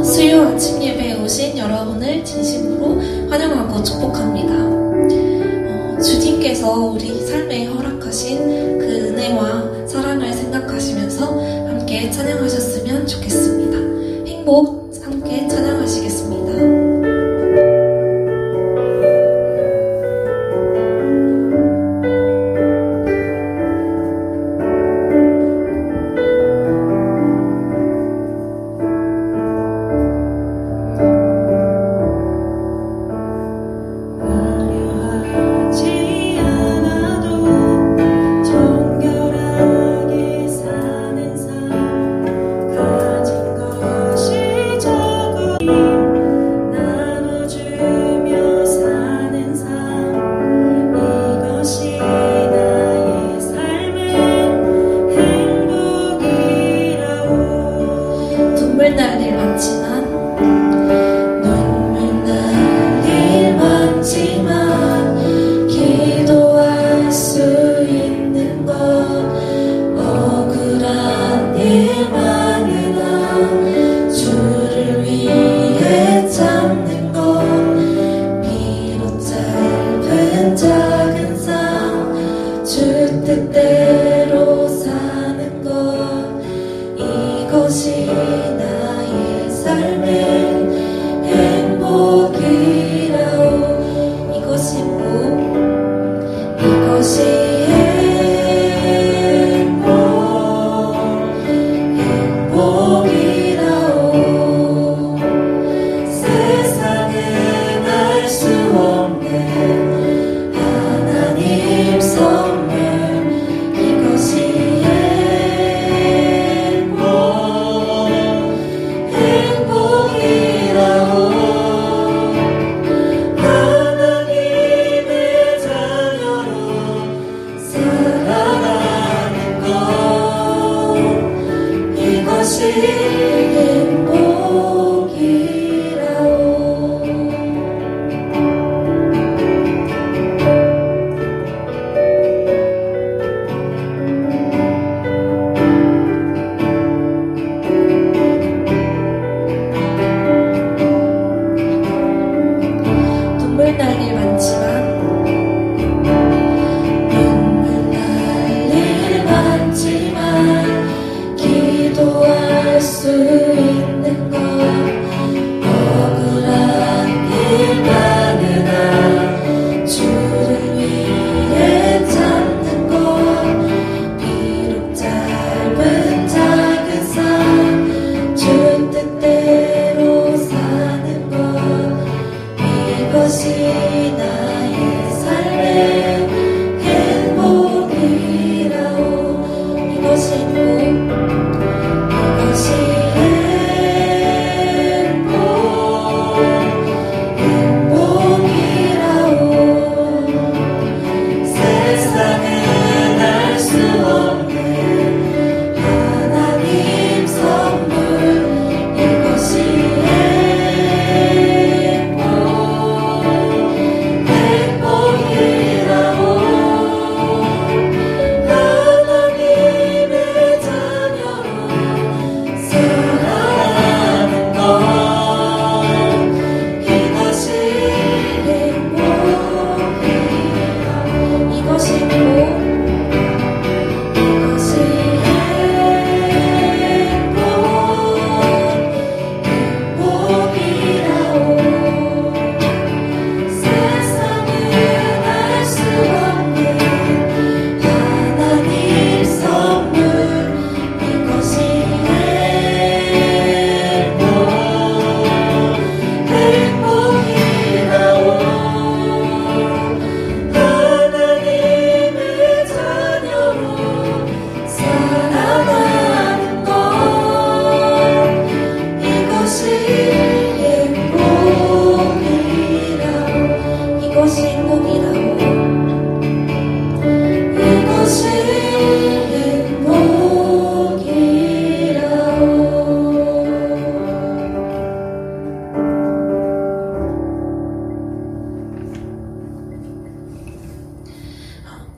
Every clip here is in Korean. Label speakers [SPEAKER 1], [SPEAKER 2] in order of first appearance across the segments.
[SPEAKER 1] 수요 아침 예배에 오신 여러분을 진심으로 환영하고 축복합니다. 주님께서 우리 삶에 허락하신 그 은혜와 사랑을 생각하시면서 함께 찬양하셨으면 좋겠습니다. 행복 함께 찬양하시겠습니다.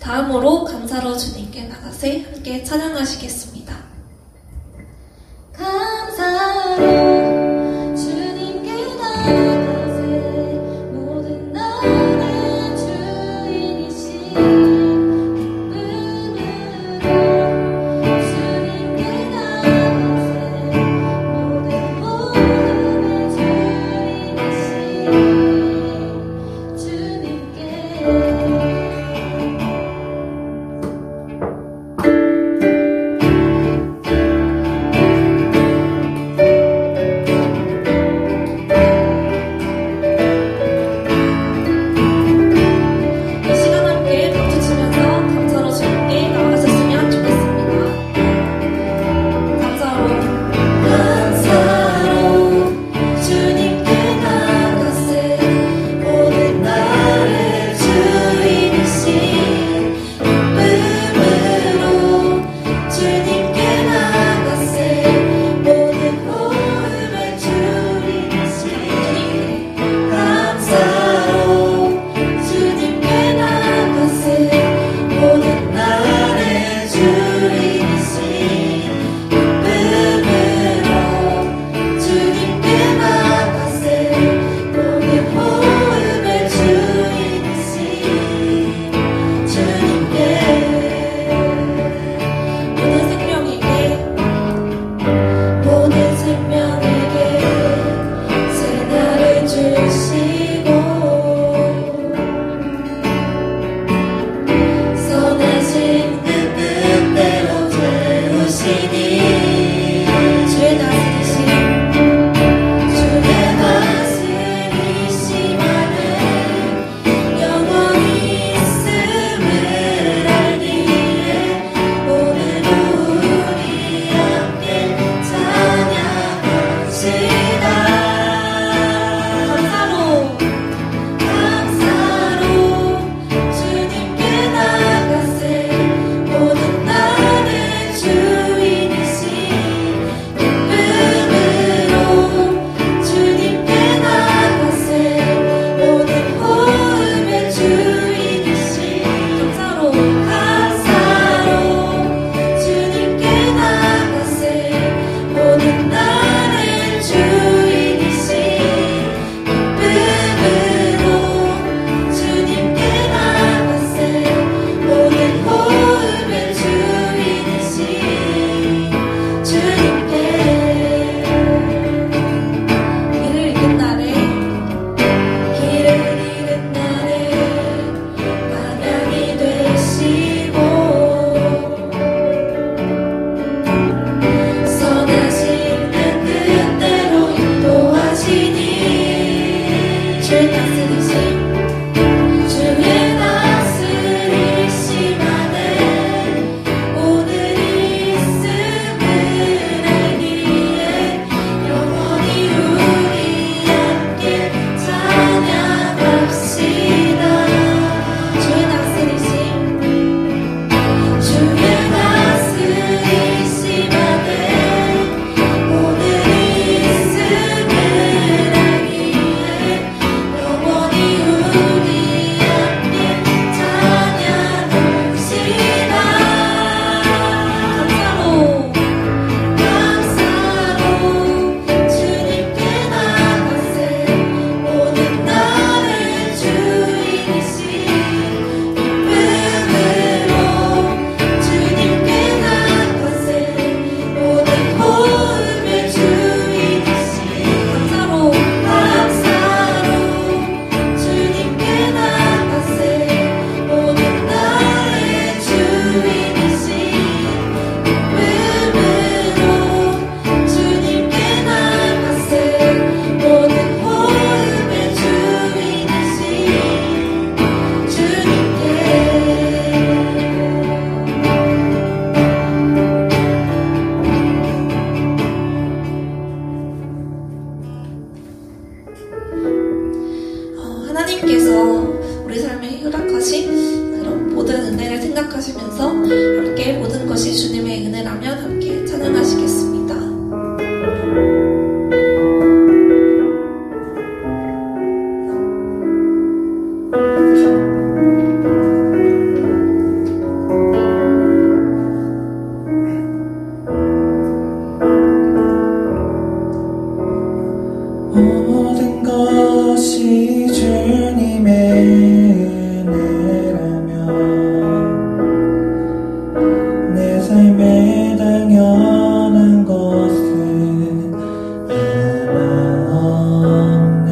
[SPEAKER 1] 다음으로 감사로 주님께 나가세 함께 찬양하시겠습니다. 감사로 주님의 은혜라면 함께 찬양하시겠습니다.
[SPEAKER 2] 모든 것이 주님의 은혜라면 내 삶에 당연한 것은 하나 없네.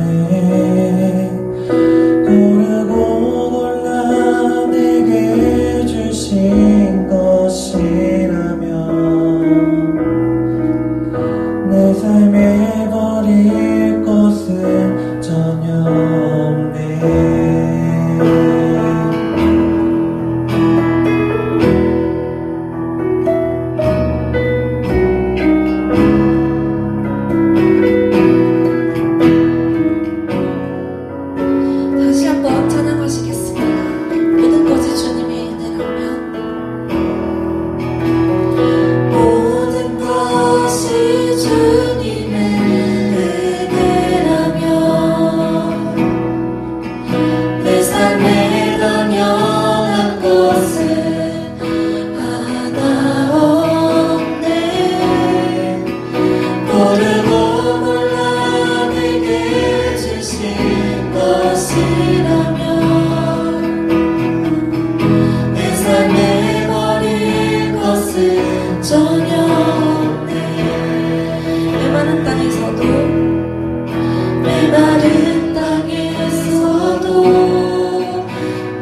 [SPEAKER 2] 고르고 골라 내게 주신 것이라면 내 삶에 버릴 것은 전혀 없네.
[SPEAKER 1] 다시 한번 찬양하시겠습니다. 모든 것이 주님의 은혜라면 모든 것이 주님의 은혜라면 내 삶에 당연한 것은 하나 없네. 고르고 골라 내게 주신 것이라면 내 삶에 버릴 것은 전혀 없네. 메마른 땅에서도 메마른 땅에서도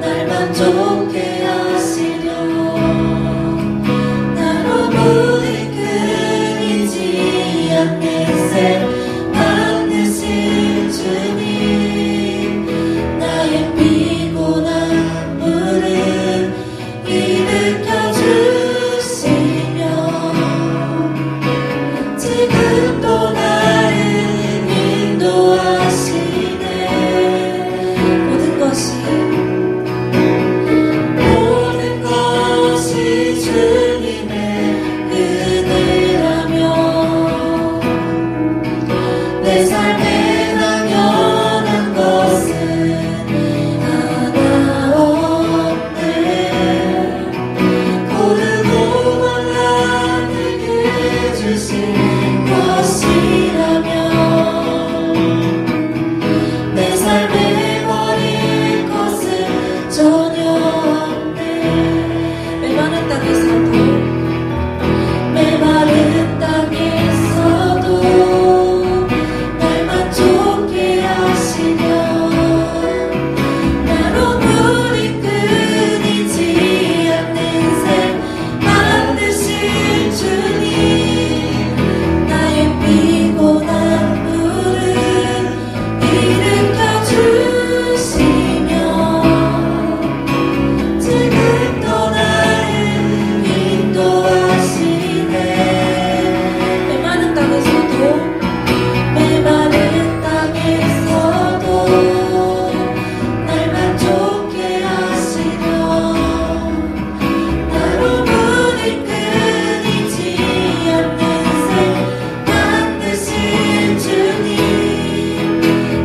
[SPEAKER 1] 날 만족해 하시려 나로부터 끊이지 않는 샘 만드신 주님 나의 피곤한 물을 일으켜 주시며 지금도 나를 인도하시네. 모든 것이 주님의 은혜라면 내 삶에 당연한 것은 하나 없네. 고르고 골라 내게 주신 것이라면 내 삶에 버릴 것은 전혀 없네. 메마른 땅에서도 날 만족해 하시려 나로 물이 끊이지 않는 샘 만드신 주님 나의 피곤한 물을 일으켜 주시며 지금도 나를 인도하시네. 메마른 땅에서도 날 만족해 하시려 나로 물이 끊이지 않는 샘 만드신 주님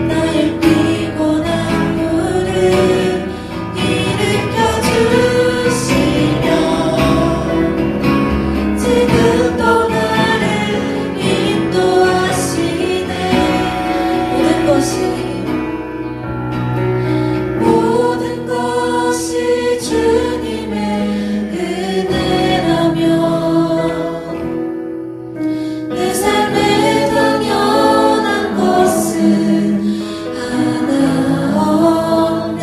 [SPEAKER 1] 나의 피곤한 물을 일으켜 주시며 지금도 나를 인도하시네. 모든 것이 주님의 은혜라면 내 삶에 당연한 것은 하나 없네.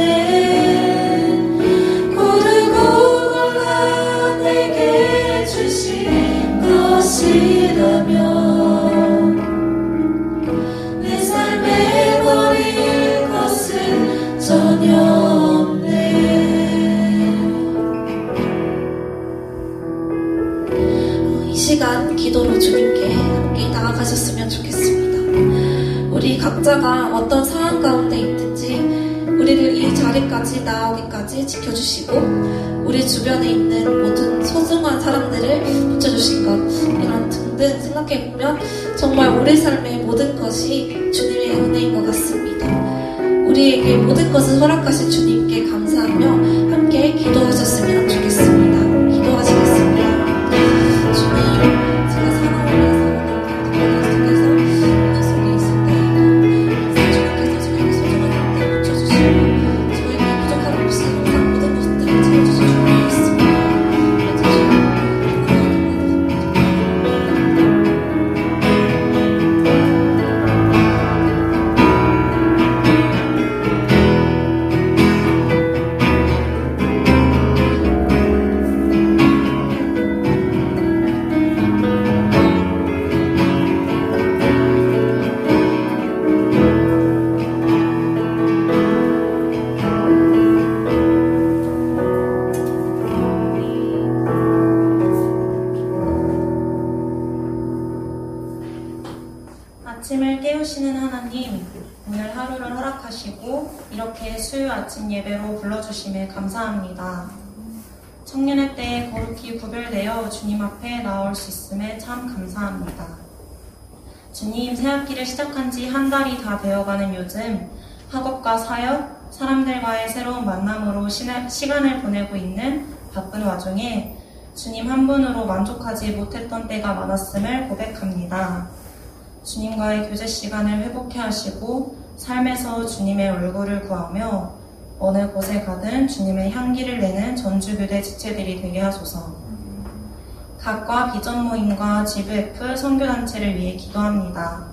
[SPEAKER 1] 고르고 골라 내게 주신 것이라면 내 삶에 버릴 것은 전혀 없네. 이 시간 기도로 주님께 함께 나아가셨으면 좋겠습니다. 우리 각자가 어떤 상황 가운데 있든지 우리를 이 자리까지 나오기까지 지켜주시고 우리 주변에 있는 모든 소중한 사람들을 붙여주신 것 이런 등등 생각해보면 정말 우리 삶의 모든 것이 주님의 은혜인 것 같습니다. 우리에게 모든 것을 허락하신 주님께 감사하며 함께 기도하셨으면 좋겠습니다. 기도하시겠습니다. 주님, 제가 사랑을 위해서 오늘 속에 있을 때 주님께서 저에게 소중한 것들을 붙여주시고 저에게 부족함 없이 항상 모든 것들을 채워주실 줄 믿습니다.
[SPEAKER 3] 아침을 깨우시는 하나님, 오늘 하루를 허락하시고 이렇게 수요 아침 예배로 불러주심에 감사합니다. 청년의 때에 거룩히 구별되어 주님 앞에 나올 수 있음에 참 감사합니다. 주님, 새학기를 시작한 지 한 달이 다 되어가는 요즘 학업과 사역, 사람들과의 새로운 만남으로 시간을 보내고 있는 바쁜 와중에 주님 한 분으로 만족하지 못했던 때가 많았음을 고백합니다. 주님과의 교제 시간을 회복해 하시고 삶에서 주님의 얼굴을 구하며 어느 곳에 가든 주님의 향기를 내는 전주교대 지체들이 되게 하소서. 각과 비전 모임과 GVF 선교단체를 위해 기도합니다.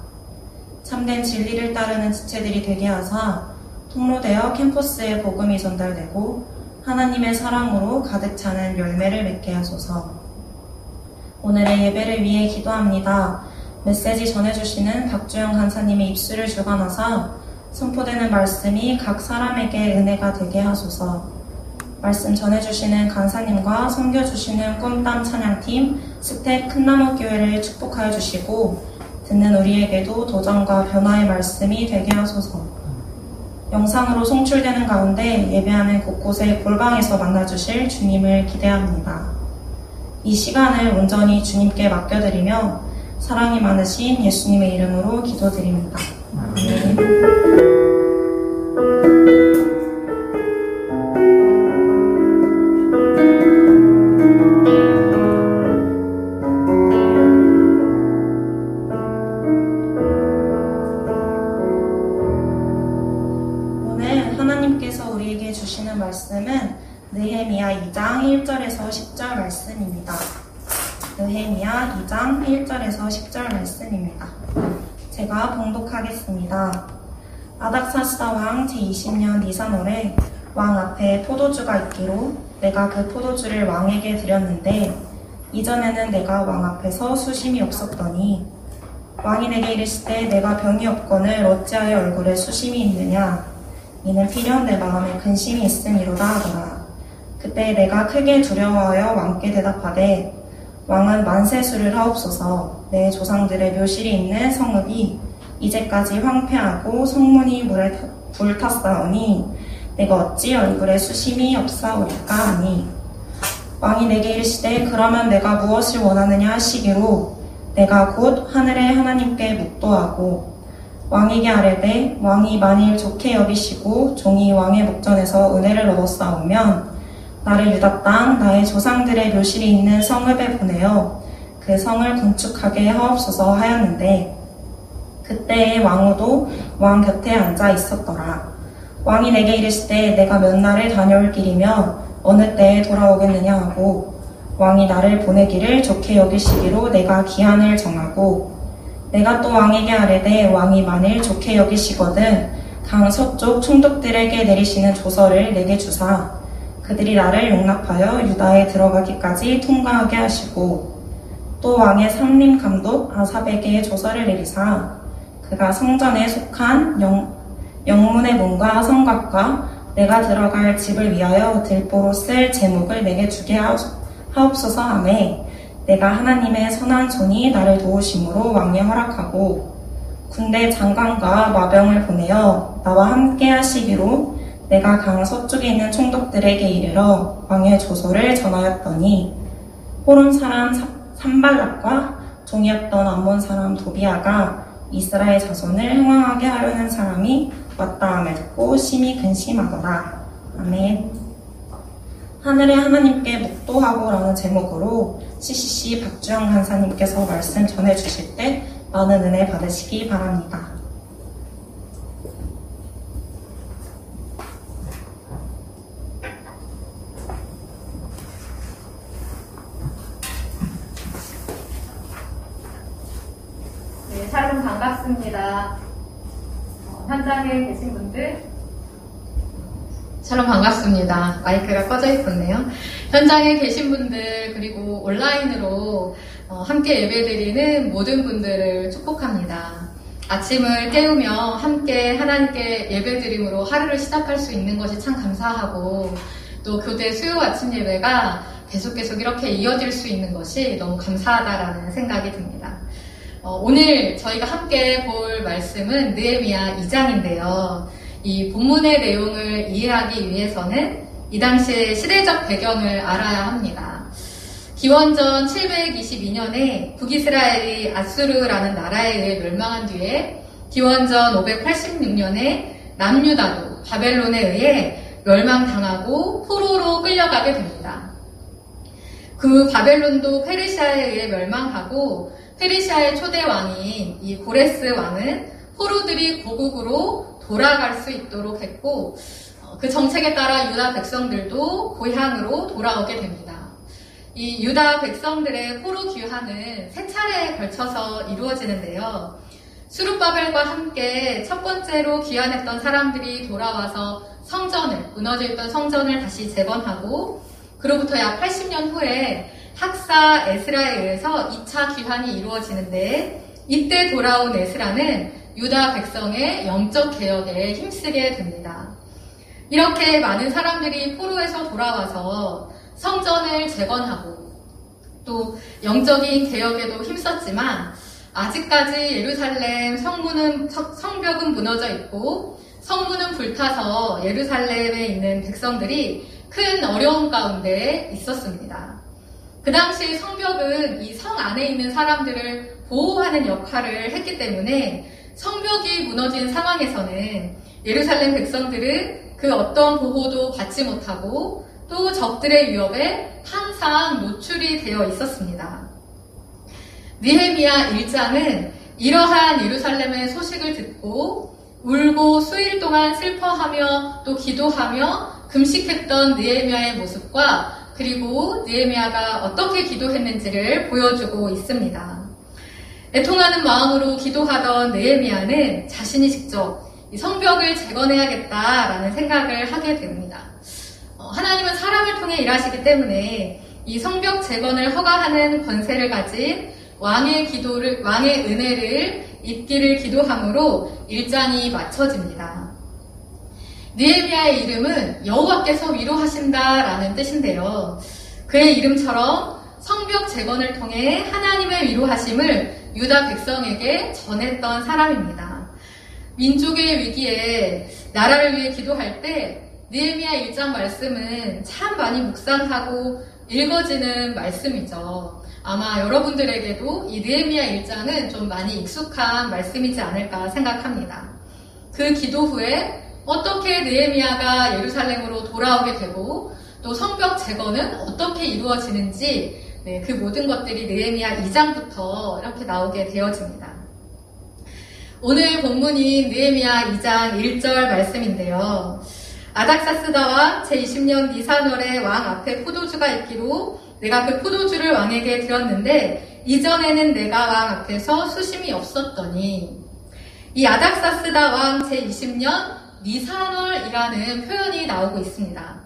[SPEAKER 3] 참된 진리를 따르는 지체들이 되게 하사 통로되어 캠퍼스에 복음이 전달되고 하나님의 사랑으로 가득 차는 열매를 맺게 하소서. 오늘의 예배를 위해 기도합니다. 메시지 전해주시는 박주영 간사님의 입술을 주관하사 선포되는 말씀이 각 사람에게 은혜가 되게 하소서. 말씀 전해주시는 간사님과 섬겨주시는 꿈땀 찬양팀 스택 큰나무교회를 축복하여 주시고 듣는 우리에게도 도전과 변화의 말씀이 되게 하소서. 영상으로 송출되는 가운데 예배하는 곳곳에 골방에서 만나주실 주님을 기대합니다. 이 시간을 온전히 주님께 맡겨드리며 사랑이 많으신 예수님의 이름으로 기도드립니다. 아멘. 오늘 하나님께서 우리에게 주시는 말씀은 느헤미야 2장 1절에서 10절 말씀입니다. 느헤미야 2장 1절에서 10절 말씀입니다. 제가 봉독하겠습니다. 아닥사스다 왕 제20년 니산월에 왕 앞에 포도주가 있기로 내가 그 포도주를 왕에게 드렸는데 이전에는 내가 왕 앞에서 수심이 없었더니 왕이 내게 이르시되 내가 병이 없거늘 어찌하여 얼굴에 수심이 있느냐 이는 필연 내 마음에 근심이 있음이로다 하더라. 그때 내가 크게 두려워하여 왕께 대답하되 왕은 만세수를 하옵소서. 내 조상들의 묘실이 있는 성읍이 이제까지 황폐하고 성문이 물에 불탔사오니 내가 어찌 얼굴에 수심이 없사오리까 하니 왕이 내게 이르시되 그러면 내가 무엇을 원하느냐 하시기로 내가 곧 하늘의 하나님께 묵도하고 왕에게 아뢰되 왕이 만일 좋게 여기시고 종이 왕의 목전에서 은혜를 얻었사오면 나를 유다 땅 나의 조상들의 묘실이 있는 성읍에 보내어 그 성을 건축하게 하옵소서 하였는데 그때의 왕후도 왕 곁에 앉아 있었더라. 왕이 내게 이르시되 내가 몇 날을 다녀올 길이며 어느 때에 돌아오겠느냐 하고 왕이 나를 보내기를 좋게 여기시기로 내가 기한을 정하고 내가 또 왕에게 아뢰되 왕이 만일 좋게 여기시거든 강 서쪽 총독들에게 내리시는 조서를 내게 주사 그들이 나를 용납하여 유다에 들어가기까지 통과하게 하시고 또 왕의 상림 감독 아삽에게 조서를 내리사 그가 성전에 속한 영문의 문과 성곽과 내가 들어갈 집을 위하여 들보로 쓸 제목을 내게 주게 하옵소서 하매 내가 하나님의 선한 손이 나를 도우심으로 왕이 허락하고 군대 장관과 마병을 보내어 나와 함께 하시기로 내가 강 서쪽에 있는 총독들에게 이르러 왕의 조소를 전하였더니 호론 사람 산발락과 종이었던 암몬 사람 도비아가 이스라엘 자손을 흥왕하게 하려는 사람이 왔다 함을 듣고 심히 근심하더라. 아멘. 하늘의 하나님께 묵도하고라는 제목으로 CCC 박주영 간사님께서 말씀 전해주실 때 많은 은혜 받으시기 바랍니다.
[SPEAKER 4] 네, 샬롬 반갑습니다. 현장에 계신 분들 샬롬 반갑습니다. 마이크가 꺼져 있었네요. 현장에 계신 분들 그리고 온라인으로 함께 예배드리는 모든 분들을 축복합니다. 아침을 깨우며 함께 하나님께 예배드림으로 하루를 시작할 수 있는 것이 참 감사하고 또 교대 수요 아침 예배가 계속 이렇게 이어질 수 있는 것이 너무 감사하다라는 생각이 듭니다. 오늘 저희가 함께 볼 말씀은 느헤미야 2장인데요. 이 본문의 내용을 이해하기 위해서는 이 당시의 시대적 배경을 알아야 합니다. 기원전 722년에 북이스라엘이 아수르라는 나라에 의해 멸망한 뒤에 기원전 586년에 남유다도 바벨론에 의해 멸망당하고 포로로 끌려가게 됩니다. 그 바벨론도 페르시아에 의해 멸망하고 페르시아의 초대 왕인 이 고레스 왕은 포로들이 고국으로 돌아갈 수 있도록 했고 그 정책에 따라 유다 백성들도 고향으로 돌아오게 됩니다. 이 유다 백성들의 포로 귀환은 세 차례에 걸쳐서 이루어지는데요. 수룹바벨과 함께 첫 번째로 귀환했던 사람들이 돌아와서 무너져 있던 성전을 다시 재건하고 그로부터 약 80년 후에 학사 에스라에 의해서 2차 귀환이 이루어지는데 이때 돌아온 에스라는 유다 백성의 영적 개혁에 힘쓰게 됩니다. 이렇게 많은 사람들이 포로에서 돌아와서 성전을 재건하고 또 영적인 개혁에도 힘썼지만 아직까지 예루살렘 성벽은 무너져 있고 성문은 불타서 예루살렘에 있는 백성들이 큰 어려움 가운데 있었습니다. 그 당시 성벽은 이 성 안에 있는 사람들을 보호하는 역할을 했기 때문에 성벽이 무너진 상황에서는 예루살렘 백성들은 그 어떤 보호도 받지 못하고 또 적들의 위협에 항상 노출이 되어 있었습니다. 느헤미야 1장은 이러한 예루살렘의 소식을 듣고 울고 수일 동안 슬퍼하며 또 기도하며 금식했던 느헤미야의 모습과 그리고 느헤미야가 어떻게 기도했는지를 보여주고 있습니다. 애통하는 마음으로 기도하던 느헤미야는 자신이 직접 이 성벽을 재건해야겠다라는 생각을 하게 됩니다. 하나님은 사람을 통해 일하시기 때문에 이 성벽 재건을 허가하는 권세를 가진 왕의 은혜를 입기를 기도함으로 1장이 마쳐집니다. 느헤미야의 이름은 여호와께서 위로하신다라는 뜻인데요. 그의 이름처럼 성벽 재건을 통해 하나님의 위로하심을 유다 백성에게 전했던 사람입니다. 민족의 위기에 나라를 위해 기도할 때 느헤미야 1장 말씀은 참 많이 묵상하고 읽어지는 말씀이죠. 아마 여러분들에게도 이 느헤미야 1장은 좀 많이 익숙한 말씀이지 않을까 생각합니다. 그 기도 후에 어떻게 느헤미야가 예루살렘으로 돌아오게 되고 또 성벽 재건은 어떻게 이루어지는지 그 모든 것들이 느헤미야 2장부터 이렇게 나오게 되어집니다. 오늘 본문인 느헤미야 2장 1절 말씀인데요. 아닥사스다 왕 제20년 니사널의 왕 앞에 포도주가 있기로 내가 그 포도주를 왕에게 드렸는데 이전에는 내가 왕 앞에서 수심이 없었더니 이 아닥사스다 왕 제20년 니사널이라는 표현이 나오고 있습니다.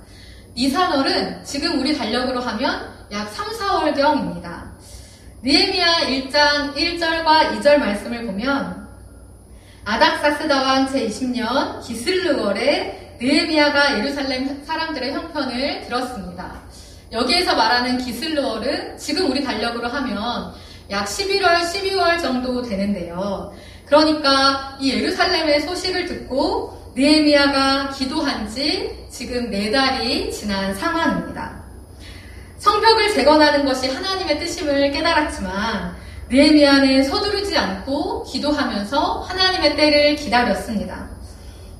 [SPEAKER 4] 니사널은 지금 우리 달력으로 하면 약 3, 4월경입니다. 느헤미야 1장 1절과 2절 말씀을 보면 아닥사스다 왕 제20년 기슬르월에 느헤미야가 예루살렘 사람들의 형편을 들었습니다. 여기에서 말하는 기슬르월은 지금 우리 달력으로 하면 약 11월, 12월 정도 되는데요. 그러니까 이 예루살렘의 소식을 듣고 느헤미야가 기도한 지 지금 4달이 지난 상황입니다. 성벽을 재건하는 것이 하나님의 뜻임을 깨달았지만 느헤미야는 서두르지 않고 기도하면서 하나님의 때를 기다렸습니다.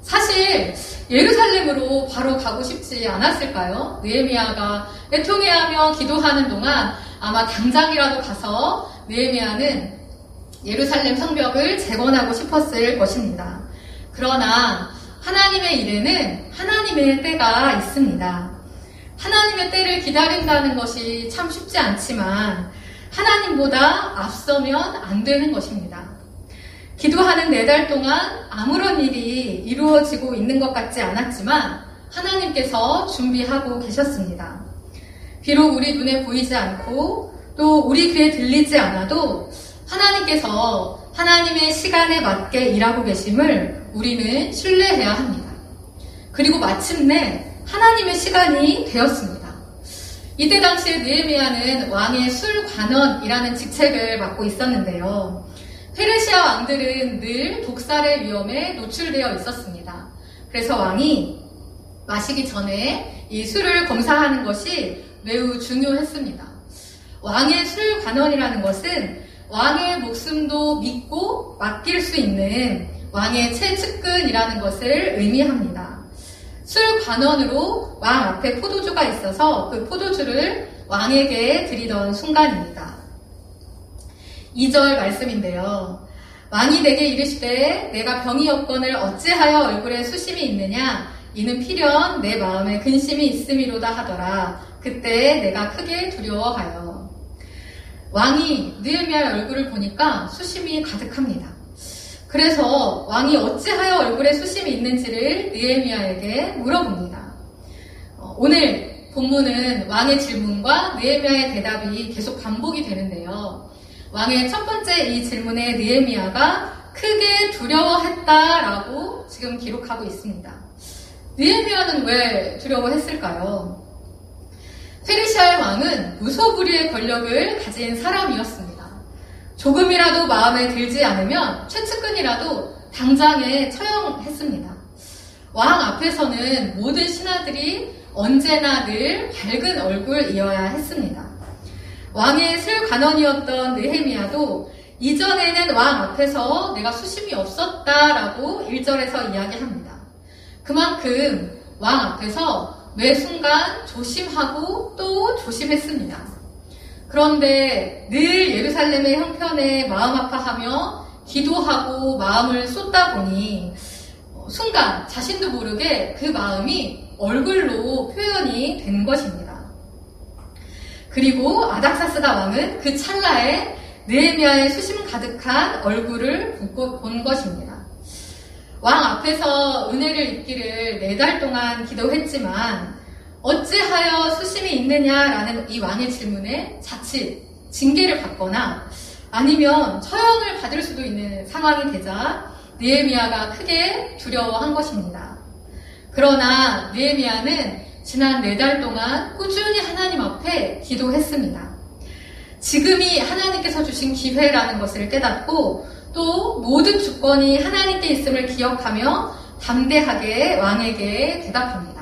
[SPEAKER 4] 사실 예루살렘으로 바로 가고 싶지 않았을까요? 느헤미야가 애통해하며 기도하는 동안 아마 당장이라도 가서 느헤미야는 예루살렘 성벽을 재건하고 싶었을 것입니다. 그러나 하나님의 일에는 하나님의 때가 있습니다. 하나님의 때를 기다린다는 것이 참 쉽지 않지만 하나님보다 앞서면 안 되는 것입니다. 기도하는 4달 동안 아무런 일이 이루어지고 있는 것 같지 않았지만 하나님께서 준비하고 계셨습니다. 비록 우리 눈에 보이지 않고 또 우리 귀에 들리지 않아도 하나님께서 하나님의 시간에 맞게 일하고 계심을 우리는 신뢰해야 합니다. 그리고 마침내 하나님의 시간이 되었습니다. 이때 당시에 느헤미야는 왕의 술관원이라는 직책을 맡고 있었는데요. 페르시아 왕들은 늘 독살의 위험에 노출되어 있었습니다. 그래서 왕이 마시기 전에 이 술을 검사하는 것이 매우 중요했습니다. 왕의 술관원이라는 것은 왕의 목숨도 믿고 맡길 수 있는 왕의 최측근이라는 것을 의미합니다. 술관원으로 왕 앞에 포도주가 있어서 그 포도주를 왕에게 드리던 순간입니다. 2절 말씀인데요. 왕이 내게 이르시되 내가 병이 없거늘 어찌하여 얼굴에 수심이 있느냐 이는 필연 내 마음에 근심이 있음이로다 하더라. 그때 내가 크게 두려워하여. 왕이 느헤미야의 얼굴을 보니까 수심이 가득합니다. 그래서 왕이 어찌하여 얼굴에 수심이 있는지를 느헤미야에게 물어봅니다. 오늘 본문은 왕의 질문과 느헤미야의 대답이 계속 반복이 되는데요. 왕의 첫 번째 이 질문에 느헤미야가 크게 두려워했다라고 지금 기록하고 있습니다. 느헤미야는 왜 두려워했을까요? 페르시아의 왕은 무소불위의 권력을 가진 사람이었습니다. 조금이라도 마음에 들지 않으면 최측근이라도 당장에 처형했습니다. 왕 앞에서는 모든 신하들이 언제나 늘 밝은 얼굴이어야 했습니다. 왕의 술관원이었던 느헤미야도 이전에는 왕 앞에서 내가 수심이 없었다라고 1절에서 이야기합니다. 그만큼 왕 앞에서 매 순간 조심하고 또 조심했습니다. 그런데 늘 예루살렘의 형편에 마음 아파하며 기도하고 마음을 쏟다 보니 순간 자신도 모르게 그 마음이 얼굴로 표현이 된 것입니다. 그리고 아닥사스다 왕은 그 찰나에 느헤미야의 수심 가득한 얼굴을 본 것입니다. 왕 앞에서 은혜를 입기를 4달 동안 기도했지만 어찌하여 수심이 있느냐라는 이 왕의 질문에 자칫 징계를 받거나 아니면 처형을 받을 수도 있는 상황이 되자 느헤미야가 크게 두려워한 것입니다. 그러나 느헤미야는 지난 4달 동안 꾸준히 하나님 앞에 기도했습니다. 지금이 하나님께서 주신 기회라는 것을 깨닫고 또 모든 주권이 하나님께 있음을 기억하며 담대하게 왕에게 대답합니다.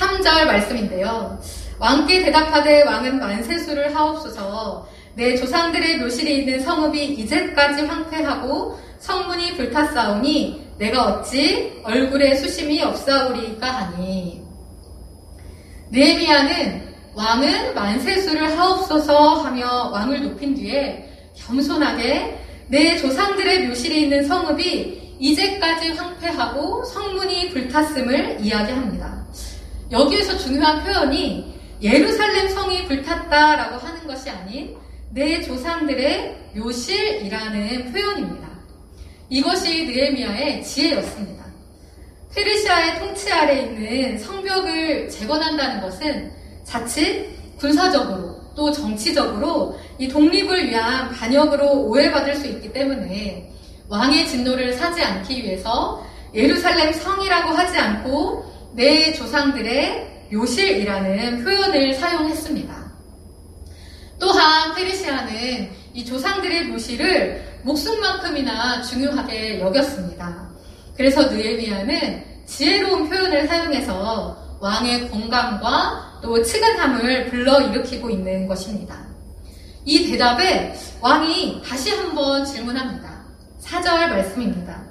[SPEAKER 4] 3절 말씀인데요. 왕께 대답하되 왕은 만세수를 하옵소서. 내 조상들의 묘실이 있는 성읍이 이제까지 황폐하고 성문이 불탔사오니 내가 어찌 얼굴에 수심이 없사오리까 하니. 느헤미야는 왕은 만세수를 하옵소서 하며 왕을 높인 뒤에 겸손하게 내 조상들의 묘실이 있는 성읍이 이제까지 황폐하고 성문이 불탔음을 이야기합니다. 여기에서 중요한 표현이 예루살렘 성이 불탔다라고 하는 것이 아닌 내 조상들의 묘실이라는 표현입니다. 이것이 느헤미야의 지혜였습니다. 페르시아의 통치 아래 있는 성벽을 재건한다는 것은 자칫 군사적으로 또 정치적으로 이 독립을 위한 반역으로 오해받을 수 있기 때문에 왕의 진노를 사지 않기 위해서 예루살렘 성이라고 하지 않고 내 조상들의 묘실이라는 표현을 사용했습니다. 또한 페르시아는 이 조상들의 묘실을 목숨만큼이나 중요하게 여겼습니다. 그래서 느헤미야는 지혜로운 표현을 사용해서 왕의 공감과 또 측은함을 불러일으키고 있는 것입니다. 이 대답에 왕이 다시 한번 질문합니다. 4절 말씀입니다.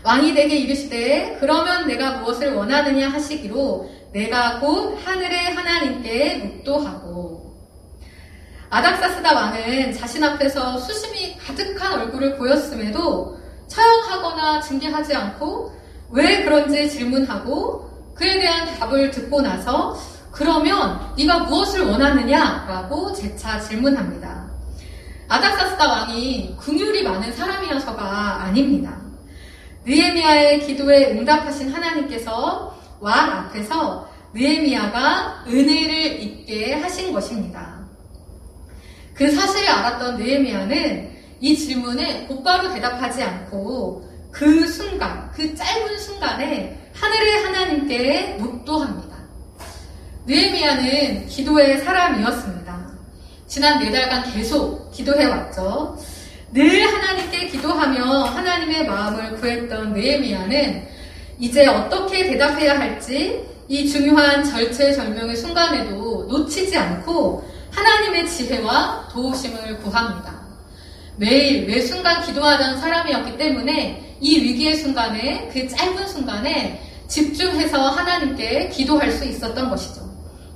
[SPEAKER 4] 왕이 내게 이르시되 그러면 내가 무엇을 원하느냐 하시기로 내가 곧 하늘의 하나님께 묵도하고. 아닥사스다 왕은 자신 앞에서 수심이 가득한 얼굴을 보였음에도 처형하거나 징계하지 않고 왜 그런지 질문하고 그에 대한 답을 듣고 나서 그러면 네가 무엇을 원하느냐라고 재차 질문합니다. 아닥사스다 왕이 긍휼이 많은 사람이어서가 아닙니다. 느헤미야의 기도에 응답하신 하나님께서 왕 앞에서 느헤미야가 은혜를 입게 하신 것입니다. 그 사실을 알았던 느헤미야는 이 질문에 곧바로 대답하지 않고 그 순간, 그 짧은 순간에 하늘의 하나님께 묵도합니다. 느헤미야는 기도의 사람이었습니다. 지난 4달간 계속 기도해왔죠. 늘 하나님께 기도하며 하나님의 마음을 구했던 느헤미야는 이제 어떻게 대답해야 할지 이 중요한 절체절명의 순간에도 놓치지 않고 하나님의 지혜와 도우심을 구합니다. 매일 매 순간 기도하던 사람이었기 때문에 이 위기의 순간에, 그 짧은 순간에 집중해서 하나님께 기도할 수 있었던 것이죠.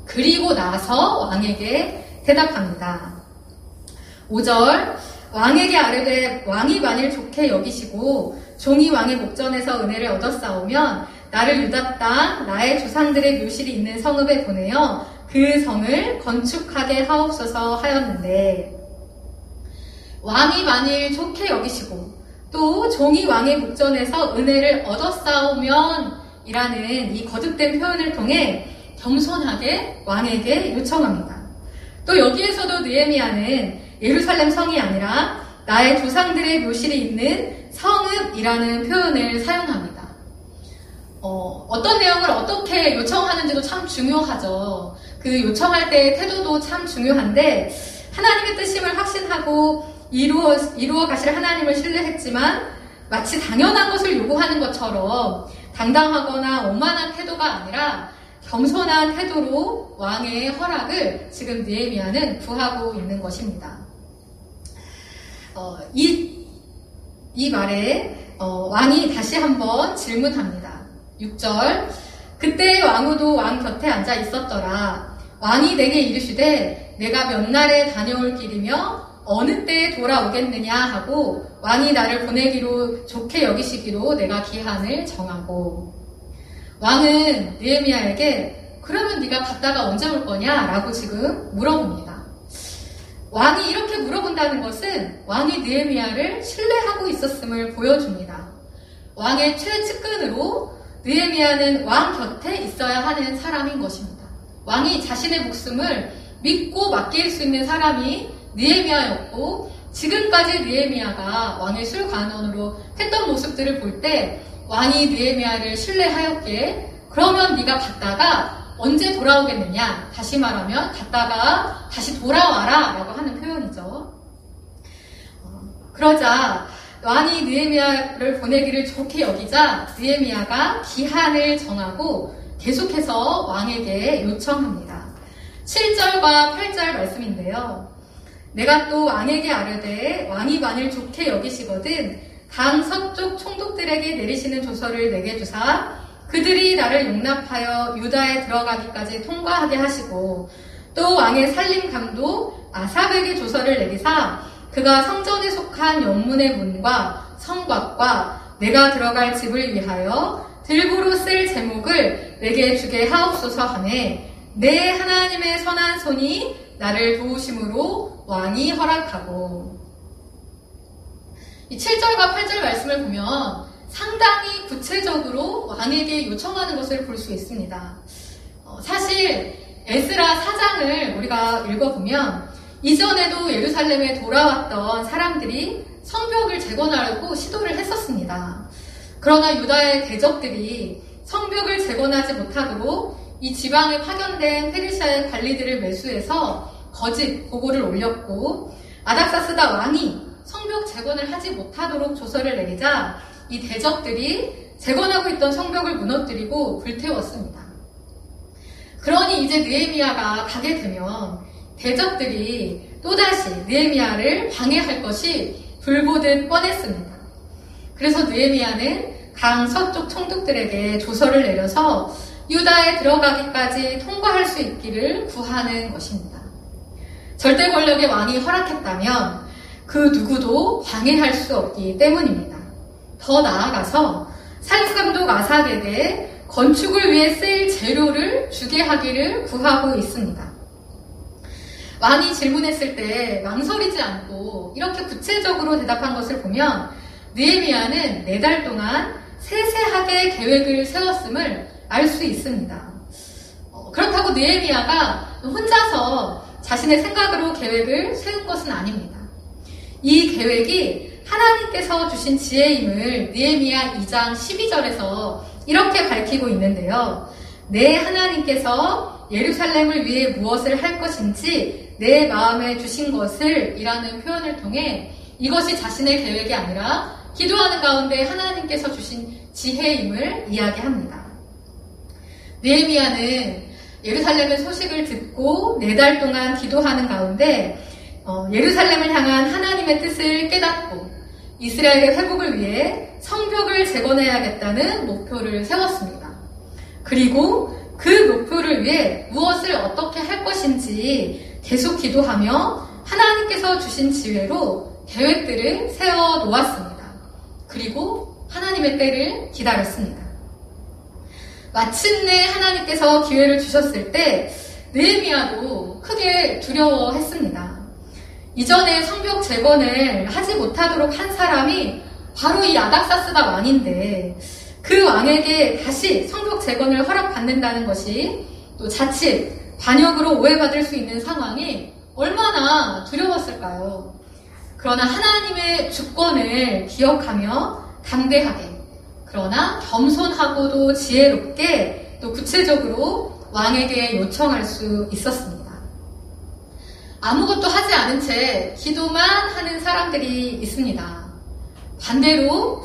[SPEAKER 4] 그리고 나서 왕에게 대답합니다. 5절, 왕에게 아뢰되 왕이 만일 좋게 여기시고 종이 왕의 목전에서 은혜를 얻었사오면 나를 유다 땅 나의 조상들의 묘실이 있는 성읍에 보내어 그 성을 건축하게 하옵소서 하였는데, 왕이 만일 좋게 여기시고 또 종이 왕의 목전에서 은혜를 얻었사오면 이라는 이 거듭된 표현을 통해 겸손하게 왕에게 요청합니다. 또 여기에서도 느헤미야는 예루살렘 성이 아니라 나의 조상들의 묘실이 있는 성읍이라는 표현을 사용합니다. 어떤 내용을 어떻게 요청하는지도 참 중요하죠. 그 요청할 때의 태도도 참 중요한데, 하나님의 뜻임을 확신하고 이루어 가실 하나님을 신뢰했지만 마치 당연한 것을 요구하는 것처럼 당당하거나 오만한 태도가 아니라 겸손한 태도로 왕의 허락을 지금 느헤미야는 구하고 있는 것입니다. 이 말에 왕이 다시 한번 질문합니다. 6절, 그때 왕후도 왕 곁에 앉아 있었더라. 왕이 내게 이르시되 내가 몇 날에 다녀올 길이며 어느 때에 돌아오겠느냐 하고 왕이 나를 보내기로 좋게 여기시기로 내가 기한을 정하고. 왕은 느헤미야에게 그러면 네가 갔다가 언제 올 거냐? 라고 지금 물어봅니다. 왕이 이렇게 물어본다는 것은 왕이 느헤미야를 신뢰하고 있었음을 보여줍니다. 왕의 최측근으로 느헤미야는 왕 곁에 있어야 하는 사람인 것입니다. 왕이 자신의 목숨을 믿고 맡길 수 있는 사람이 느헤미야였고, 지금까지 느헤미야가 왕의 술관원으로 했던 모습들을 볼 때 왕이 느헤미야를 신뢰하였기에 그러면 네가 갔다가 언제 돌아오겠느냐, 다시 말하면 갔다가 다시 돌아와라 라고 하는 표현이죠. 그러자 왕이 느헤미야를 보내기를 좋게 여기자 느헤미야가 기한을 정하고 계속해서 왕에게 요청합니다. 7절과 8절 말씀인데요. 내가 또 왕에게 아뢰되 왕이 만일 좋게 여기시거든 강 서쪽 총독들에게 내리시는 조서를 내게 주사 그들이 나를 용납하여 유다에 들어가기까지 통과하게 하시고, 또 왕의 살림 감독 아삽에게 조서를 내리사 그가 성전에 속한 영문의 문과 성곽과 내가 들어갈 집을 위하여 들보로 쓸 제목을 내게 주게 하옵소서 하매 내 하나님의 선한 손이 나를 도우심으로 왕이 허락하고. 이 7절과 8절 말씀을 보면 상당히 구체적으로 왕에게 요청하는 것을 볼 수 있습니다. 사실 에스라 4장을 우리가 읽어보면 이전에도 예루살렘에 돌아왔던 사람들이 성벽을 재건하려고 시도를 했었습니다. 그러나 유다의 대적들이 성벽을 재건하지 못하도록 이 지방에 파견된 페르시아의 관리들을 매수해서 거짓 보고를 올렸고, 아닥사스다 왕이 성벽 재건을 하지 못하도록 조서를 내리자 이 대적들이 재건하고 있던 성벽을 무너뜨리고 불태웠습니다. 그러니 이제 느헤미야가 가게 되면 대적들이 또다시 느헤미야를 방해할 것이 불보듯 뻔했습니다. 그래서 느헤미야는 강 서쪽 총독들에게 조서를 내려서 유다에 들어가기까지 통과할 수 있기를 구하는 것입니다. 절대 권력의 왕이 허락했다면 그 누구도 방해할 수 없기 때문입니다. 더 나아가서 살림감독 아삭에게 건축을 위해 쓰일 재료를 주게 하기를 구하고 있습니다. 왕이 질문했을 때 망설이지 않고 이렇게 구체적으로 대답한 것을 보면 느헤미야는 4달 동안 세세하게 계획을 세웠음을 알 수 있습니다. 그렇다고 느헤미야가 혼자서 자신의 생각으로 계획을 세운 것은 아닙니다. 이 계획이 하나님께서 주신 지혜임을 느헤미야 2장 12절에서 이렇게 밝히고 있는데요. 내 하나님께서 예루살렘을 위해 무엇을 할 것인지 내 마음에 주신 것을 이라는 표현을 통해 이것이 자신의 계획이 아니라 기도하는 가운데 하나님께서 주신 지혜임을 이야기합니다. 느헤미야는 예루살렘의 소식을 듣고 4달 동안 기도하는 가운데 예루살렘을 향한 하나님의 뜻을 깨닫고 이스라엘의 회복을 위해 성벽을 재건해야겠다는 목표를 세웠습니다. 그리고 그 목표를 위해 무엇을 어떻게 할 것인지 계속 기도하며 하나님께서 주신 지혜로 계획들을 세워 놓았습니다. 그리고 하나님의 때를 기다렸습니다. 마침내 하나님께서 기회를 주셨을 때 느헤미야도 크게 두려워했습니다. 이전에 성벽 재건을 하지 못하도록 한 사람이 바로 이 아닥사스다 왕인데 그 왕에게 다시 성벽 재건을 허락받는다는 것이 또 자칫 반역으로 오해받을 수 있는 상황이 얼마나 두려웠을까요? 그러나 하나님의 주권을 기억하며 담대하게 그러나 겸손하고도 지혜롭게 또 구체적으로 왕에게 요청할 수 있었습니다. 아무것도 하지 않은 채 기도만 하는 사람들이 있습니다. 반대로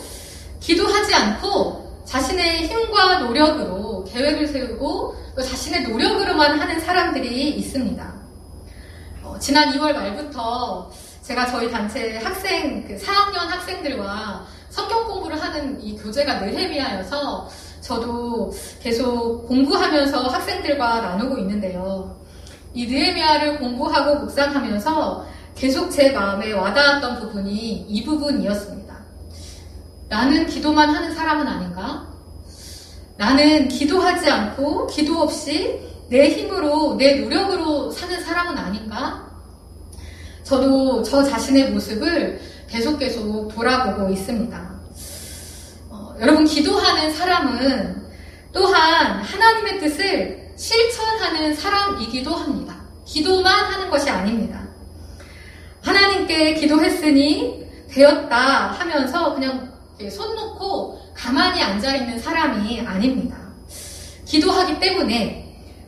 [SPEAKER 4] 기도하지 않고 자신의 힘과 노력으로 계획을 세우고 또 자신의 노력으로만 하는 사람들이 있습니다. 지난 2월 말부터 제가 저희 단체 4학년 학생들과 성경 공부를 하는 이 교재가 느헤미야여서 저도 계속 공부하면서 학생들과 나누고 있는데요. 이 느헤미야를 공부하고 묵상하면서 계속 제 마음에 와닿았던 부분이 이 부분이었습니다. 나는 기도만 하는 사람은 아닌가? 나는 기도하지 않고 기도 없이 내 힘으로 내 노력으로 사는 사람은 아닌가? 저도 저 자신의 모습을 계속 돌아보고 있습니다. 여러분, 기도하는 사람은 또한 하나님의 뜻을 실천하는 사람이기도 합니다. 기도만 하는 것이 아닙니다. 하나님께 기도했으니 되었다 하면서 그냥 손 놓고 가만히 앉아있는 사람이 아닙니다. 기도하기 때문에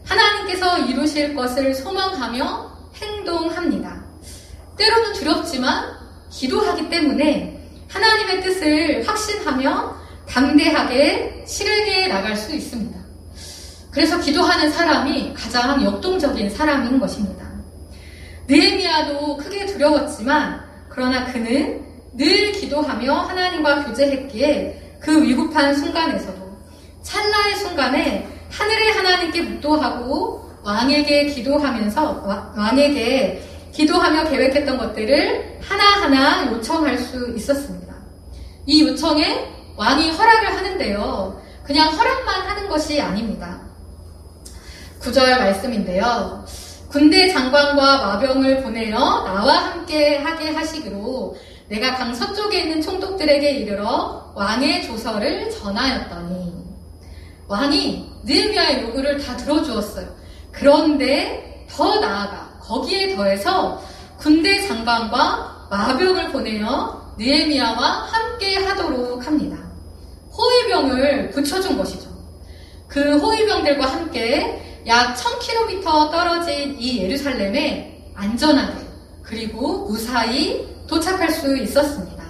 [SPEAKER 4] 하나님께서 이루실 것을 소망하며 행동합니다. 때로는 두렵지만 기도하기 때문에 하나님의 뜻을 확신하며 담대하게 실행해 나갈 수 있습니다. 그래서 기도하는 사람이 가장 역동적인 사람인 것입니다. 느헤미야도 크게 두려웠지만 그러나 그는 늘 기도하며 하나님과 교제했기에 그 위급한 순간에서도 찰나의 순간에 하늘의 하나님께 묵도하고 왕에게 기도하며 계획했던 것들을 하나하나 요청할 수 있었습니다. 이 요청에 왕이 허락을 하는데요. 그냥 허락만 하는 것이 아닙니다. 9절 말씀인데요. 군대 장관과 마병을 보내어 나와 함께 하게 하시기로 내가 강 서쪽에 있는 총독들에게 이르러 왕의 조서를 전하였더니 왕이 느헤미야의 요구를 다 들어주었어요. 그런데 더 나아가 거기에 더해서 군대 장관과 마병을 보내어 느헤미야와 함께 하도록 합니다. 호위병을 붙여준 것이죠. 그 호위병들과 함께 약 1000km 떨어진 이 예루살렘에 안전하게 그리고 무사히 도착할 수 있었습니다.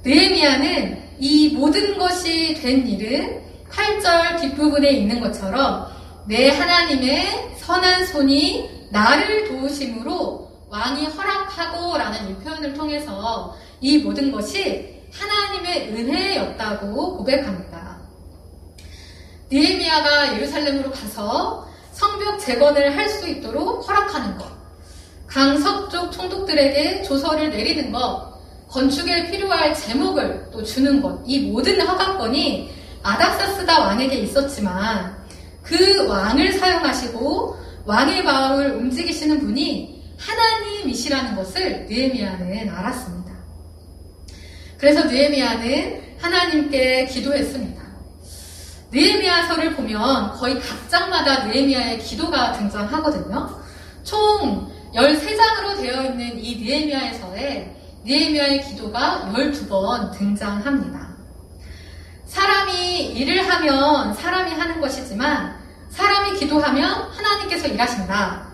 [SPEAKER 4] 느헤미야는 이 모든 것이 된 일은 8절 뒷부분에 있는 것처럼 내 하나님의 선한 손이 나를 도우심으로 왕이 허락하고 라는 이 표현을 통해서 이 모든 것이 하나님의 은혜였다고 고백합니다. 느헤미야가 예루살렘으로 가서 성벽 재건을 할 수 있도록 허락하는 것, 강서쪽 총독들에게 조서를 내리는 것, 건축에 필요할 제목을 또 주는 것, 이 모든 허가권이 아닥사스다 왕에게 있었지만 그 왕을 사용하시고 왕의 마음을 움직이시는 분이 하나님이시라는 것을 느헤미야는 알았습니다. 그래서 느헤미야는 하나님께 기도했습니다. 느헤미야서를 보면 거의 각 장마다 느헤미야의 기도가 등장하거든요. 총 13장으로 되어 있는 이 느헤미야서에 느헤미야의 기도가 12번 등장합니다. 사람이 일을 하면 사람이 하는 것이지만 사람이 기도하면 하나님께서 일하신다.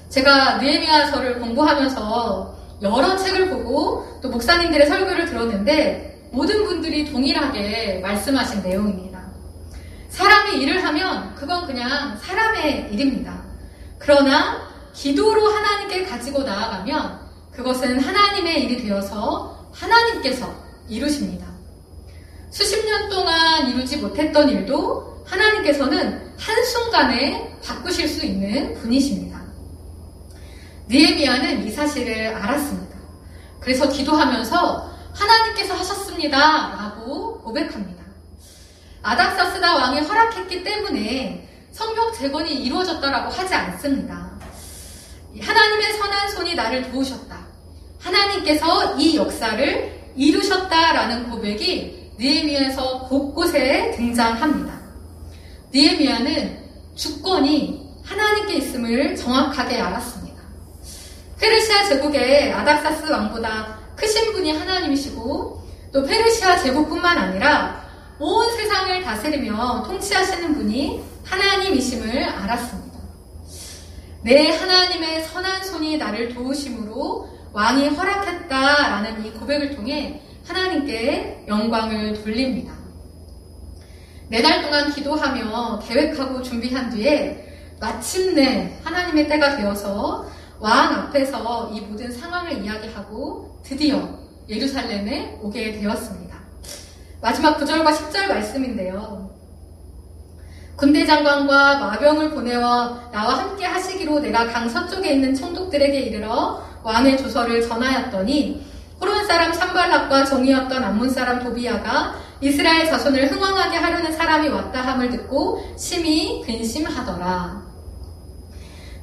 [SPEAKER 4] 제가 느헤미야서를 공부하면서 여러 책을 보고 또 목사님들의 설교를 들었는데 모든 분들이 동일하게 말씀하신 내용입니다. 사람이 일을 하면 그건 그냥 사람의 일입니다. 그러나 기도로 하나님께 가지고 나아가면 그것은 하나님의 일이 되어서 하나님께서 이루십니다. 수십 년 동안 이루지 못했던 일도 하나님께서는 한순간에 바꾸실 수 있는 분이십니다. 느헤미야는 이 사실을 알았습니다. 그래서 기도하면서 하나님께서 하셨습니다 라고 고백합니다. 아닥사스다 왕이 허락했기 때문에 성벽 재건이 이루어졌다라고 하지 않습니다. 하나님의 선한 손이 나를 도우셨다. 하나님께서 이 역사를 이루셨다라는 고백이 느헤미야에서 곳곳에 등장합니다. 느헤미야는 주권이 하나님께 있음을 정확하게 알았습니다. 페르시아 제국의 아닥사스 왕보다 크신 분이 하나님이시고 또 페르시아 제국뿐만 아니라 온 세상을 다스리며 통치하시는 분이 하나님이심을 알았습니다. 내 하나님의 선한 손이 나를 도우심으로 왕이 허락했다라는 이 고백을 통해 하나님께 영광을 돌립니다. 4달 동안 기도하며 계획하고 준비한 뒤에 마침내 하나님의 때가 되어서 왕 앞에서 이 모든 상황을 이야기하고 드디어 예루살렘에 오게 되었습니다. 마지막 9절과 10절 말씀인데요. 군대 장관과 마병을 보내어 나와 함께 하시기로 내가 강서쪽에 있는 총독들에게 이르러 왕의 조서를 전하였더니 호론 사람 산발락과 종이었던 암몬 사람 도비야가 이스라엘 자손을 흥왕하게 하려는 사람이 왔다 함을 듣고 심히 근심하더라.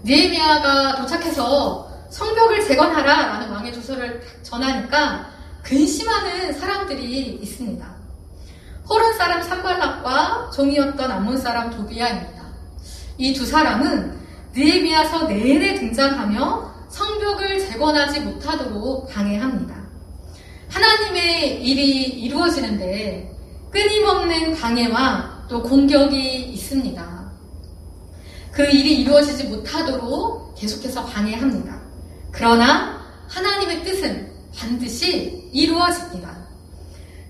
[SPEAKER 4] 느헤미야가 도착해서 성벽을 재건하라 라는 왕의 조서를 전하니까 근심하는 사람들이 있습니다. 호론 사람 산발락과 종이었던 암몬 사람 도비야입니다. 이 두 사람은 느헤미야서 내내 등장하며 성벽을 재건하지 못하도록 방해합니다. 하나님의 일이 이루어지는데 끊임없는 방해와 또 공격이 있습니다. 그 일이 이루어지지 못하도록 계속해서 방해합니다. 그러나 하나님의 뜻은 반드시 이루어집니다.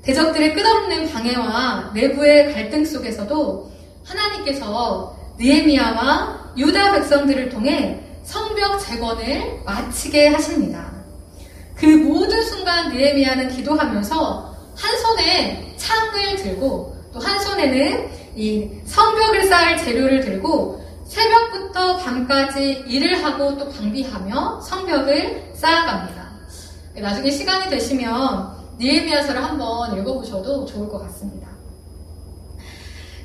[SPEAKER 4] 대적들의 끝없는 방해와 내부의 갈등 속에서도 하나님께서 느헤미야와 유다 백성들을 통해 성벽 재건을 마치게 하십니다. 그 모든 순간 느헤미야는 기도하면서 한 손에 창을 들고 또 한 손에는 이 성벽을 쌓을 재료를 들고 새벽부터 밤까지 일을 하고 또 방비하며 성벽을 쌓아갑니다. 나중에 시간이 되시면 느헤미야서를 한번 읽어보셔도 좋을 것 같습니다.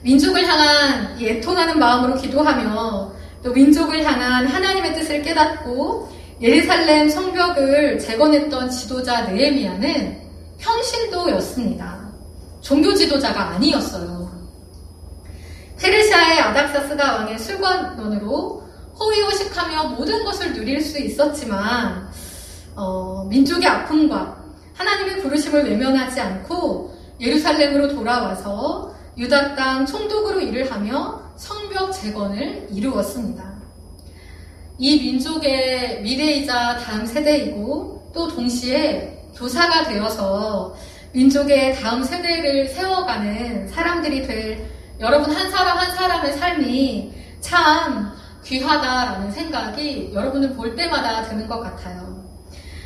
[SPEAKER 4] 민족을 향한 애통하는 마음으로 기도하며 또 민족을 향한 하나님의 뜻을 깨닫고 예루살렘 성벽을 재건했던 지도자 느헤미야는 평신도였습니다. 종교 지도자가 아니었어요. 페르시아의 아닥사스다 왕의 술관원으로 호의호식하며 모든 것을 누릴 수 있었지만 민족의 아픔과 하나님의 부르심을 외면하지 않고 예루살렘으로 돌아와서 유다 땅 총독으로 일을 하며 성벽 재건을 이루었습니다. 이 민족의 미래이자 다음 세대이고 또 동시에 교사가 되어서 민족의 다음 세대를 세워가는 사람들이 될 여러분 한 사람 한 사람의 삶이 참 귀하다라는 생각이 여러분을 볼 때마다 드는 것 같아요.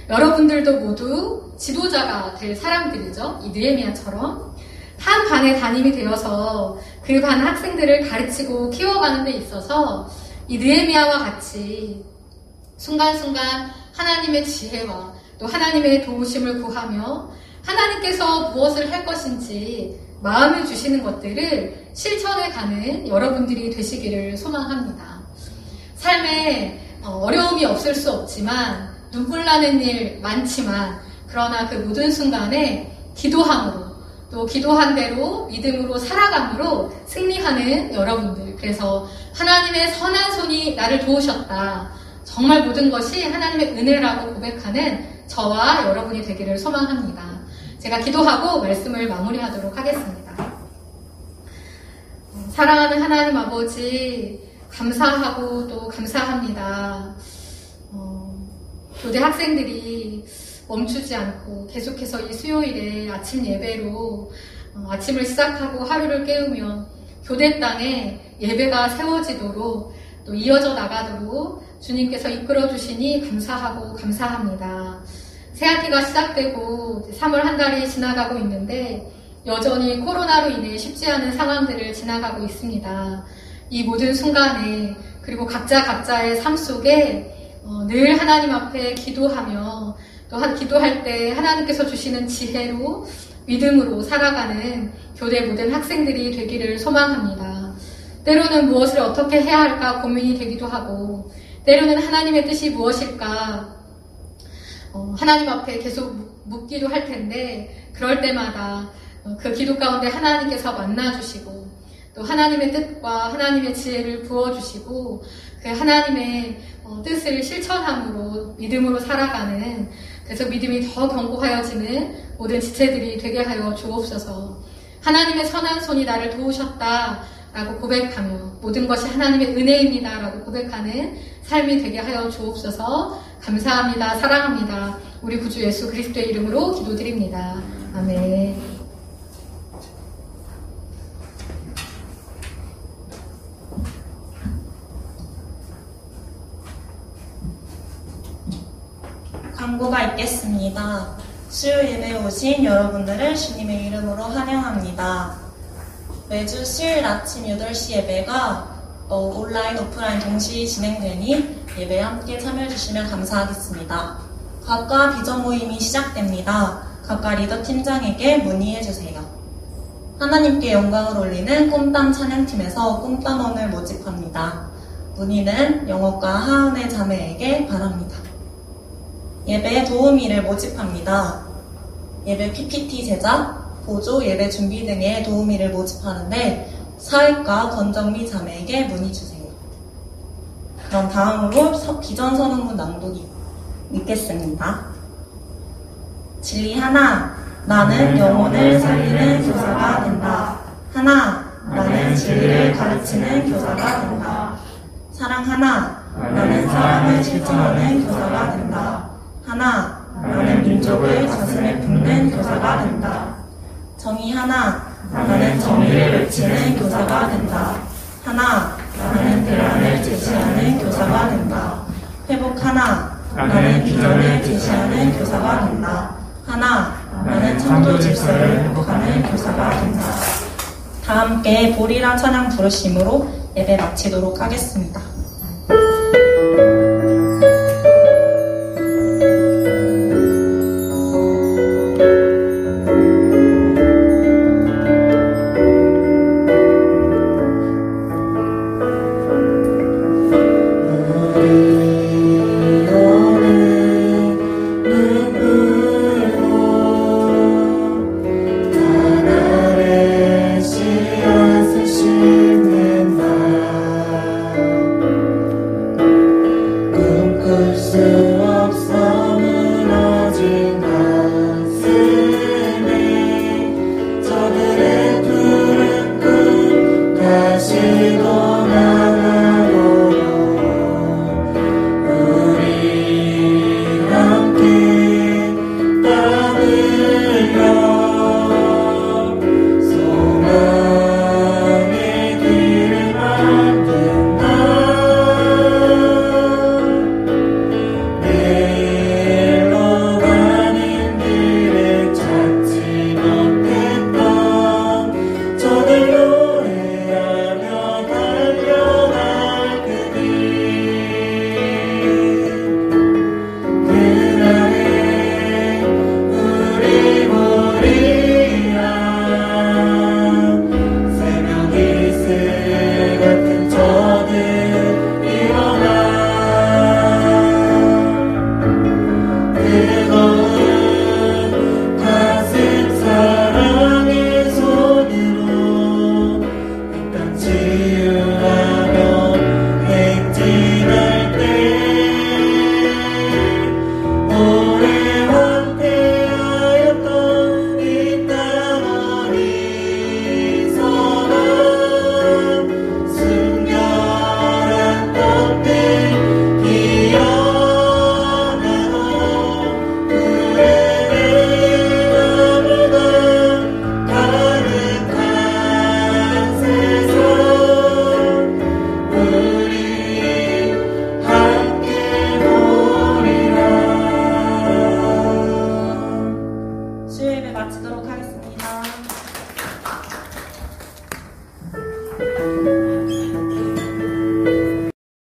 [SPEAKER 4] 여러분들도 모두 지도자가 될 사람들이죠. 이 느헤미야처럼 한 반의 담임이 되어서 그 반 학생들을 가르치고 키워가는 데 있어서 이 느헤미야와 같이 순간순간 하나님의 지혜와 또 하나님의 도우심을 구하며 하나님께서 무엇을 할 것인지 마음을 주시는 것들을 실천해 가는 여러분들이 되시기를 소망합니다. 삶에 어려움이 없을 수 없지만 눈물 나는 일 많지만 그러나 그 모든 순간에 기도함으로 또 기도한 대로 믿음으로 살아감으로 승리하는 여러분들. 그래서 하나님의 선한 손이 나를 도우셨다. 정말 모든 것이 하나님의 은혜라고 고백하는 저와 여러분이 되기를 소망합니다. 제가 기도하고 말씀을 마무리하도록 하겠습니다. 사랑하는 하나님 아버지, 감사하고 또 감사합니다. 교대 학생들이 멈추지 않고 계속해서 이 수요일에 아침 예배로 아침을 시작하고 하루를 깨우며 교대 땅에 예배가 세워지도록 또 이어져 나가도록 주님께서 이끌어 주시니 감사하고 감사합니다. 새학기가 시작되고 3월 한 달이 지나가고 있는데 여전히 코로나로 인해 쉽지 않은 상황들을 지나가고 있습니다. 이 모든 순간에 그리고 각자의 삶 속에 늘 하나님 앞에 기도하며 또 기도할 때 하나님께서 주시는 지혜로 믿음으로 살아가는 교대 모든 학생들이 되기를 소망합니다. 때로는 무엇을 어떻게 해야 할까 고민이 되기도 하고 때로는 하나님의 뜻이 무엇일까 하나님 앞에 계속 묻기도 할 텐데 그럴 때마다 그 기도 가운데 하나님께서 만나주시고 또 하나님의 뜻과 하나님의 지혜를 부어주시고 그 하나님의 뜻을 실천함으로 믿음으로 살아가는 그래서 믿음이 더 견고하여지는 모든 지체들이 되게 하여 주옵소서. 하나님의 선한 손이 나를 도우셨다 라고 고백하며 모든 것이 하나님의 은혜입니다 라고 고백하는 삶이 되게 하여 주옵소서. 감사합니다. 사랑합니다. 우리 구주 예수 그리스도의 이름으로 기도드립니다. 아멘.
[SPEAKER 3] 광고가 있겠습니다. 수요 예배에 오신 여러분들을 주님의 이름으로 환영합니다. 매주 수요일 아침 8시 예배가 온라인, 오프라인 동시 진행되니 예배에 함께 참여해주시면 감사하겠습니다. 각과 비전 모임이 시작됩니다. 각각 리더 팀장에게 문의해주세요. 하나님께 영광을 올리는 꼼땀 찬양팀에서 꼼땀원을 모집합니다. 문의는 영어과 하은의 자매에게 바랍니다. 예배 도우미를 모집합니다. 예배 PPT 제작, 보조, 예배 준비 등의 도우미를 모집하는데 사회과 권정미 자매에게 문의주세요. 그럼 다음으로 비전 선언문 낭독이 있겠습니다. 진리 하나, 나는 영혼을 살리는 교사가 된다. 하나, 나는 진리를 가르치는 교사가 된다. 사랑 하나, 나는 사랑을 실천하는 교사가 된다. 하나, 나는 민족을 가슴에 품는 교사가 된다. 정의 하나, 나는 정의를 외치는 교사가 된다. 하나, 나는 대안을 제시하는 교사가 된다. 회복 하나, 나는 비전을 제시하는 교사가 된다. 하나, 나는 창조 질서를 회복하는 교사가 된다. 다 함께 보리라 찬양 부르심으로 예배 마치도록 하겠습니다.
[SPEAKER 2] 하나를 씨앗을 심는다.
[SPEAKER 3] 마치도록 하겠습니다.